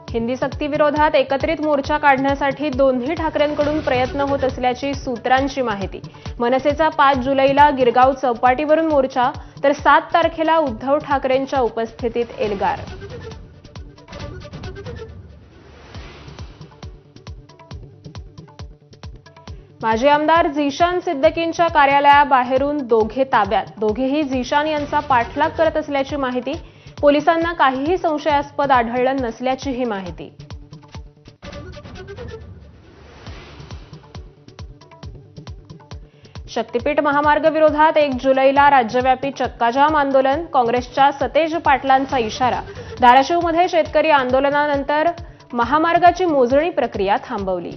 हिंदी सक्ती विरोधात एकत्रित मोर्चा काढण्यासाठी दोन्ही ठाकरेंकडून प्रयत्न होत असल्याची सूत्रांची माहिती। मनसेचा 5 जुलैला गिरगाव चौपाटीवरून मोर्चा तर 7 तारखेला उद्धव ठाकरेंच्या उपस्थितीत एल्गार। माजी आमदार झिशान सिद्दीकींच्या कार्यालयाबाहेरून दोघे ताब्यात। दोघेही झिशान यांचा पाठलाग करत असल्याची माहिती। पोलिसांना काहीही संशयास्पद आढळलं नसल्याची ही माहिती। शक्तीपीठ महामार्ग विरोधात 1 जुलैला राज्यव्यापी चक्काजाम आंदोलन। काँग्रेसच्या सतेज पाटलांचा इशारा। धाराशिवमध्ये शेतकरी आंदोलनानंतर महामार्गाची मोजणी प्रक्रिया थांबवली।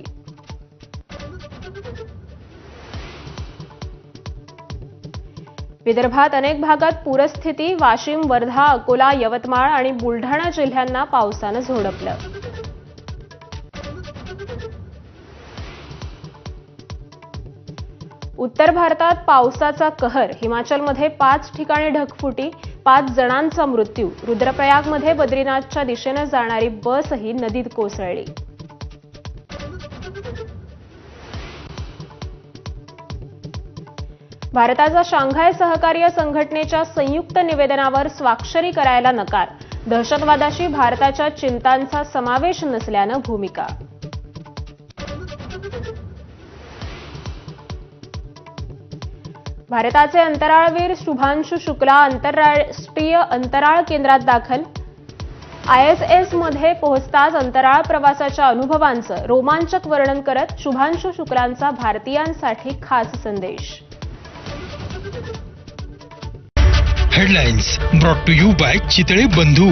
विदर्भात अनेक भागात पूरस्थिती। वाशिम, वर्धा, अकोला, यवतमाळ आणि बुलढाणा जिल्ह्यांना पावसानं झोडपलं। उत्तर भारतात पावसाचा कहर। हिमाचलमध्ये 5 ठिकाणी ढगफुटी, 5 जणांचा मृत्यू। रुद्रप्रयागमध्ये बद्रीनाथच्या दिशेने जाणारी बसही नदीत कोसळली। भारताचा शांघाय सहकार्य संघटनेच्या संयुक्त निवेदनावर स्वाक्षरी करायला नकार। दहशतवादाशी भारताच्या चिंतांचा समावेश नसल्यानं भूमिका। भारताचे अंतराळवीर शुभांशु शुक्ला आंतरराष्ट्रीय अंतराळ केंद्रात दाखल। ISS मध्ये पोहोचताच अंतराळ प्रवासाच्या अनुभवांचं रोमांचक वर्णन करत शुभांशु शुक्लांचा भारतीयांसाठी खास संदेश। Headlines brought to you by Chitale बंधू।